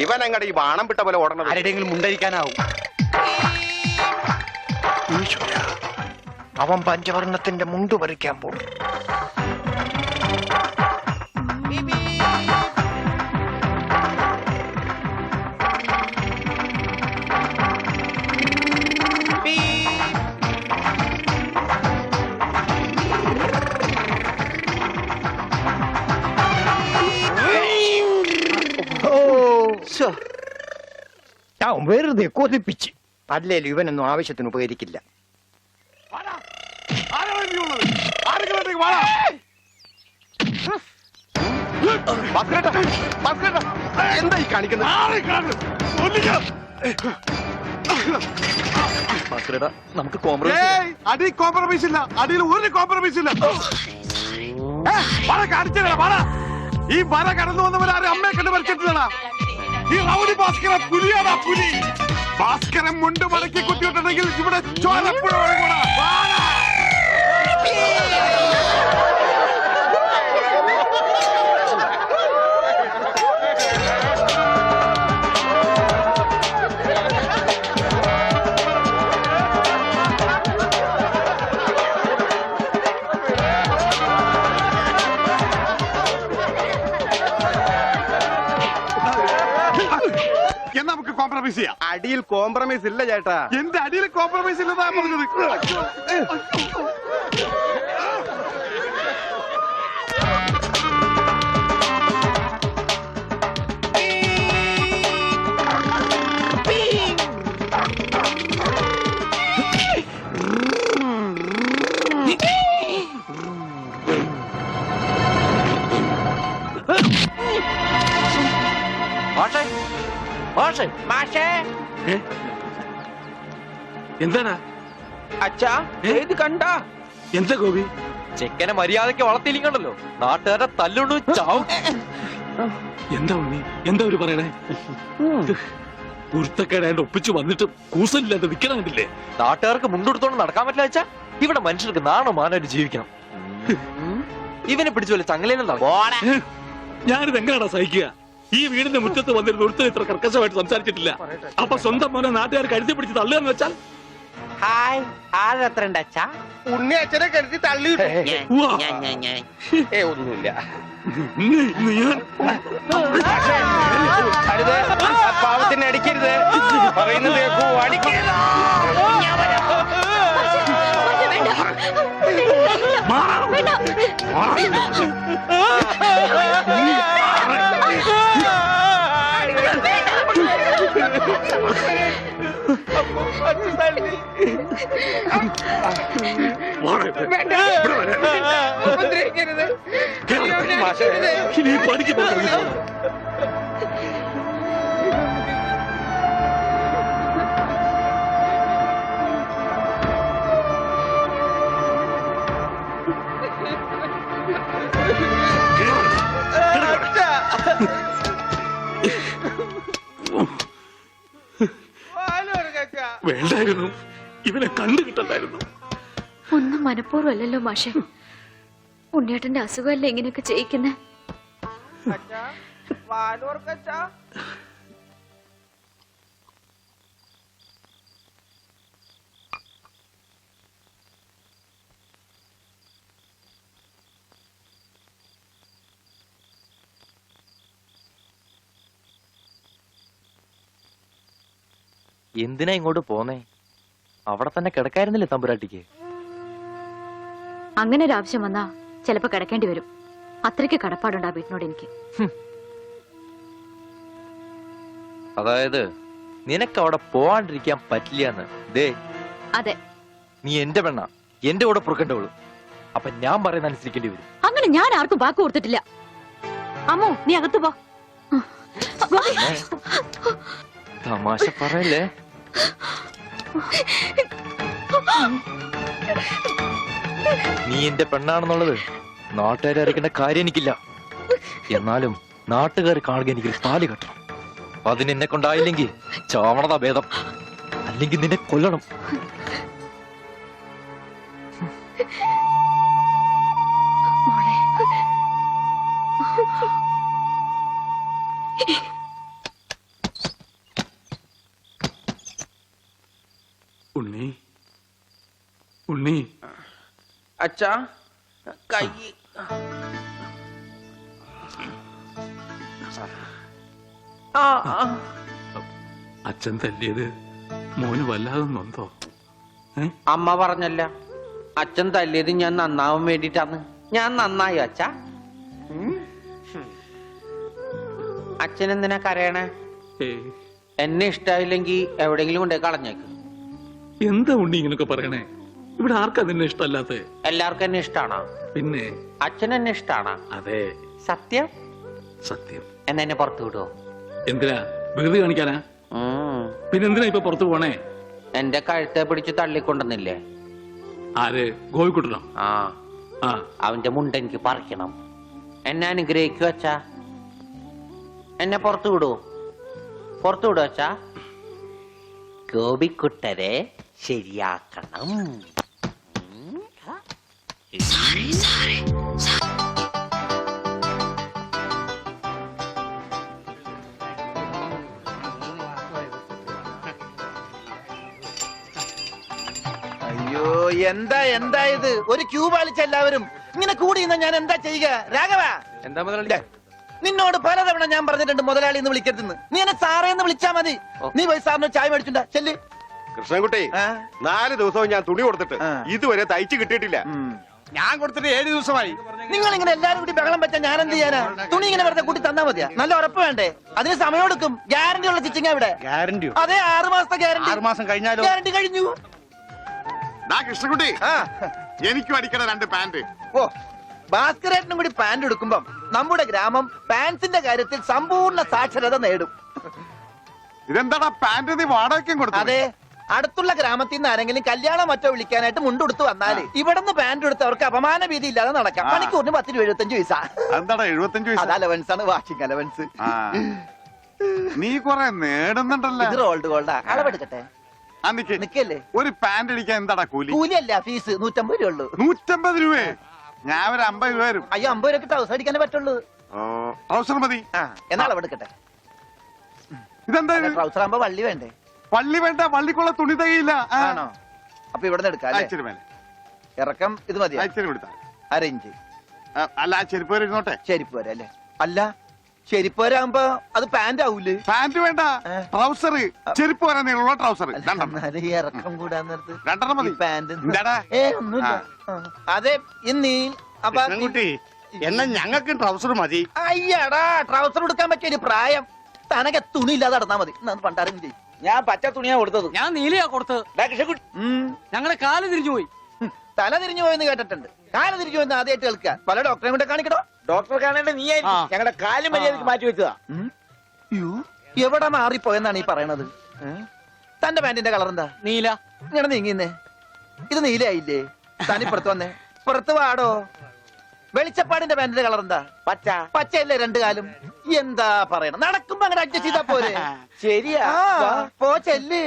ഇവൻ അങ്ങടെ ഈ ബാണം വിട്ട പോലെ ഓടണം. ആരുടെയെങ്കിലും മുണ്ടരിക്കാനാവും. അവൻ പഞ്ചവർണ്ണത്തിന്റെ മുണ്ട് പറിക്കാൻ പോകും. ഞാൻ വെറുതെ കൊതിപ്പിച്ച്. അല്ലേലും ഇവനൊന്നും ആവശ്യത്തിന് ഉപകരിക്കില്ല. എന്തായി കാണിക്കുന്നത്? നമുക്ക് അടി കോംപ്രമൈസ് ഇല്ല. അടിയിൽ ഒരു കോംപ്രമൈസ് ഇല്ല. ഈ വര കടന്നു വന്നവരാരും അമ്മയെ കണ്ട് മരിച്ചിട്ടില്ലടാ. ഈ റൗഡി ഭാസ്കരൻ പുലിയാടാ, പുലി. ഭാസ്കരൻ മുണ്ട് മടക്കി കുത്തിയിട്ടുണ്ടെങ്കിൽ ഇവിടെ ചോരപ്പുഴ ഒഴുകൂടാ. നമുക്ക് കോംപ്രമൈസ് ചെയ്യാം. അടിയിൽ കോംപ്രമൈസ് ഇല്ല ചേട്ടാ. എന്റെ അടിയിൽ കോംപ്രമൈസ് ഇല്ലെന്നാ പറഞ്ഞത്. എന്താണ് അച്ഛാ ഏത് കണ്ട? എന്താ ഗോപി? ചെക്കനെ മര്യാദക്ക് വളർത്തിയില്ലല്ലോ, നാട്ടുകാരെ തല്ലുണ്ടു ചാവും. എന്താ ഉണ്ണി, എന്താ ഒരു പറയണേ? കുരുത്തക്കേടായിട്ട് ഒപ്പിച്ചു വന്നിട്ട് കൂസലില്ലാതെ നിക്കണമെന്നില്ലേ? നാട്ടുകാർക്ക് മുണ്ടെടുത്തോണ്ട് നടക്കാൻ പറ്റില്ല അച്ഛാ. ഇവിടെ മനുഷ്യർക്ക് നാണോ മാനായിട്ട് ജീവിക്കണം. ഇവനെ പിടിച്ചു പോലെ ചങ്ങലേനെ. ഞാനിത് എങ്ങനെയാണോ സഹിക്കുക? ഈ വീടിന്റെ മുറ്റത്ത് വന്നിരുന്ന ഒരുത്തർ ഇത്ര കർക്കശമായിട്ട് സംസാരിച്ചിട്ടില്ല. അപ്പൊ സ്വന്തം മോനെ നാട്ടുകാർ കരുതി പിടിച്ച് തള്ളുകയെന്ന് വെച്ചാൽ ഉണ്ണി അച്ഛനെ കരുതി തള്ളി. ഒന്നുമില്ല. പാവത്തിന് അടിക്കരുത്, പറയുന്നത് കേൾക്കൂ. അടിക്കരുത്. വേണ്ടായിരുന്നു, ഇവനെ കണ്ടു കിട്ടണ്ടായിരുന്നു. ഒന്നും മനഃപൂർവ്വമല്ലല്ലോ മാഷെ. ഉണ്ണിയേട്ടന്റെ അസുഖമല്ലേ ഇങ്ങനെയൊക്കെ ചെയ്യിക്കുന്നേ? എന്തിനാ ഇങ്ങോട്ട് പോന്നേ? അവിടെ തന്നെ കിടക്കായിരുന്നില്ലേ തമ്പുരാട്ടിക്ക്? അങ്ങനെ ഒരു ആവശ്യം വന്നാ ചിലപ്പോ കിടക്കേണ്ടി വരും. അത്രയ്ക്ക് കടപ്പാടുണ്ട് ആ വീട്ടിനോട് എനിക്ക്. അതായത് നിനക്ക് അവിടെ പോവാണ്ടിരിക്കാൻ പറ്റില്ലാന്ന്. ദേ അതെ, നീ എന്റെ പെണ്ണ, എന്റെ കൂടെ പുറക്കേണ്ടവളു. അപ്പൊ ഞാൻ പറയുന്ന അനുസരിക്കേണ്ടി വരും. അങ്ങനെ ഞാൻ ആർക്കും വാക്ക് കൊടുത്തിട്ടില്ല. അമ്മോ നീ അകത്ത് പോ. തമാശ പറയല്ലേ. നീ എന്റെ പെണ്ണാണെന്നുള്ളത് നാട്ടുകാരെ അറിയിക്കേണ്ട കാര്യം എനിക്കില്ല. എന്നാലും നാട്ടുകാർ കാണുക എനിക്ക് താലി കെട്ടണം. അതിനെന്നെ കൊണ്ടായില്ലെങ്കിൽ ചാവണതാ ഭേദം, അല്ലെങ്കിൽ നിന്നെ കൊല്ലണം. ഉണ്ണി ഉണ്ണി അച്ഛാ കൈ ആ ആ. അച്ഛൻ തല്ലിയത് മോന് വല്ലാതെ നൊന്തോ? അമ്മ പറഞ്ഞല്ല അച്ഛൻ തല്ലിയത് ഞാൻ നന്നാവാൻ വേണ്ടിട്ടാണ്. ഞാൻ നന്നായി അച്ഛാ. അച്ഛൻ എന്തിനാ കരയണേ? എന്നെ ഇഷ്ടായില്ലെങ്കി എവിടെങ്കിലും കൊണ്ടേ കളഞ്ഞേക്ക്. എന്താ ഉണ്ണി ഇങ്ങനൊക്കെ പറയണേ? ഇവിടെ ആർക്കാ നിന്നെ ഇഷ്ടമല്ലാത്ത? എല്ലാവർക്കും എന്നെ ഇഷ്ടാണോ? പിന്നെ അച്ഛൻ എന്നെ ഇഷ്ടാണോ? അതെ, സത്യം? സത്യം. എന്നെ എന്നെ പുറത്തു വിടുവോ? എന്തിനാ? വികൃതി കാണിക്കാനാ? പിന്നെന്തിനാ ഇപ്പൊ പുറത്തു പോണേ? എന്റെ കഴുത്തെ പിടിച്ച് തള്ളിക്കൊണ്ടെന്നില്ലേ? ആര്? ഗോപിക്കുട്ടനോ? ആ, ആ, അവന്റെ മുണ്ട എനിക്ക് പറിക്കണം. എന്നെ അനുഗ്രഹിക്കൂ അച്ഛാ. എന്നെ പുറത്തു വിടൂ, പുറത്തു വിടൂ അച്ഛാ. ഗോപിക്കുട്ടരെ ശരിയാക്കണം. അയ്യോ, എന്താ ഇത്? ഒരു ക്യൂ പാലിച്ച എല്ലാവരും ഇങ്ങനെ കൂടി നിന്നാ ഞാൻ എന്താ ചെയ്യുക? രാഘവ, എന്താ മുതലാളി? നിന്നോട് പലതവണ ഞാൻ പറഞ്ഞിട്ടുണ്ട് മുതലാളി എന്ന് വിളിക്കരുതെന്ന്. നീ എന്നെ സാറേ എന്ന് വിളിച്ചാ മതി. നീ പോയി സാറിന് ചായ മേടിച്ചുണ്ടാ ചെല്ല്. കൃഷ്ണൻകുട്ടി, 4 ദിവസവും ഞാൻ തുണി കൊടുത്തിട്ട് ഇതുവരെ തയ്ച്ചു കിട്ടിയിട്ടില്ല. ഞാൻ കൊടുത്തിട്ട് 7 ദിവസമായി. നിങ്ങൾ ഇങ്ങനെ എല്ലാരും കൂടി ബഹളം വെച്ചാൽ ഞാൻ എന്ത് ചെയ്യാനാ? തുണി ഇങ്ങനെ വെറുതെ കൂട്ടി തന്നാ മതിയാ? നല്ല ഉറപ്പ് വേണ്ടേ? അതിന് സമയം എടുക്കും. ഗ്യാരണ്ടി ഉള്ള സ്റ്റിച്ചിങ് ഇവിടെ. ഗ്യാരണ്ടിയോ? അതെ, 6 മാസത്തെ ഗ്യാരണ്ടി. 6 മാസം കഴിഞ്ഞാലോ? ഗ്യാരണ്ടി കഴിഞ്ഞു. കൃഷ്ണൻകുട്ടി, ആ, എനിക്കും അടിക്കണ 2 പാന്റ്. ഓ, ഭാസ്കരേട്ടനും കൂടി പാന്റ് എടുക്കുമ്പം നമ്മുടെ ഗ്രാമം പാൻസിന്റെ കാര്യത്തിൽ സമ്പൂർണ്ണ സാക്ഷരത നേടും. ഇതെന്താടാ പാന്റ്? നീ വാടകയ്ക്കും കൊടുത്തു? അതെ, അടുത്തുള്ള ഗ്രാമത്തിൽ നിന്ന് ആരെങ്കിലും കല്യാണം മറ്റോ വിളിക്കാനായിട്ട് മുണ്ടെടുത്ത് വന്നാല് ഇവിടുന്ന് പാന്റ് എടുത്ത് അവർക്ക് അപമാന ഭീതി ഇല്ലാതെ നടക്കാം. മണിക്കൂറിന് 10-75 പൈസ. എന്താടാ 75 അത് അലവൻസ് ആണ്, വാഷിംഗ് അലവൻസ്. നീ കൊറേ നേടുന്നുണ്ടല്ലോ. ഇത് റോൾഡ് ഗോൾഡാ. അളവെടുക്കട്ടെ? നിക്കല്ലേ? ഒരു പാന്റ് അടിക്കാൻ എന്താടാ കൂലി? കൂലിയല്ല, ഫീസ് 150 രൂപ ഉള്ളൂ. 150 രൂപ? ഞാൻ ഒരു 50 രൂപ വരും. അയ്യോ, 50 രൂപ ട്രൗസർ അടിക്കാനേ പറ്റുള്ളൂ. ട്രൗസർ മതി. ആ, എന്നാ അളവെടുക്കട്ടെ? ഇതെന്താ? ട്രൗസർ ആകുമ്പോ വള്ളി വേണ്ടേ? പള്ളി വേണ്ട, പള്ളിക്കുള്ള തുണി തികയില്ല. ആണോ? അപ്പൊ ഇവിടെ നിന്ന് എടുക്കാം. ഇച്ചിരി മേലെ, ഇറക്കം ഇത് മതി. ഇച്ചിരി കൊടുത്താ. 1/2 ഇഞ്ച്. അല്ല, ആ ചെരുപ്പ് വരെ ഇരുന്നോട്ടെ. ചെരിപ്പ് വരെ അല്ലേ? അല്ല, ചെരിപ്പ് വരാകുമ്പോ അത് പാന്റ് ആവൂലേ? പാന്റ് വേണ്ട, ട്രൗസർ. ചെരുപ്പ് വരെ നീളമുള്ള ട്രൗസർ. എന്നാലും ഈ ഇറക്കം കൂടാൻ നേരത്ത് 2 മതി. പാന്റ് എന്താടാ? ഒന്നുമില്ല. അതെ, ഇന്നീ എന്നാ ഞങ്ങൾക്ക് ട്രൗസർ മതി. അയ്യടാ, ട്രൗസർ എടുക്കാൻ പറ്റിയ പ്രായം. തനക്ക് തുണി ഇല്ലാതെ നടന്നാ മതി. പണ്ടാരും ചെയ്യും. ഞാൻ പച്ച തുണിയാ കൊടുത്തത്. ഞാൻ നീലയാ കൊടുത്തത്. ഞങ്ങളുടെ കാല് തിരിഞ്ഞു പോയി. തല തിരിഞ്ഞു പോയെന്ന് കേട്ടിട്ടുണ്ട്. കാല തിരിഞ്ഞു പോയെന്ന് ആദ്യമായിട്ട് കേൾക്കുക. പല ഡോക്ടറെ കൊണ്ട് കാണിക്കണോ? ഡോക്ടറെ കാണേണ്ട നീ ആയിരിക്കും. ഞങ്ങളുടെ കാല് മര്യാദക്ക് മാറ്റി വെച്ചതാ. എവിടെ മാറിപ്പോയെന്നാണ് ഈ പറയണത്? തന്റെ പാന്റിന്റെ കളർ എന്താ? നീല. ഇങ്ങനെ നീങ്ങിന്നേ. ഇത് നീലയായില്ലേ? തനിപ്പുറത്ത് വന്നേ. പുറത്ത് വാടോ. വെളിച്ചപ്പാടിന്റെ പാന്റിന്റെ കളർ എന്താ? പച്ച. പച്ചയല്ലേ 2 കാലും? എന്താ പറയണം? നടക്കുമ്പോ അങ്ങനെ അഡ്ജസ്റ്റ് ചെയ്താ പോരെ? ശരിയാ. പോ ചെല്ല്.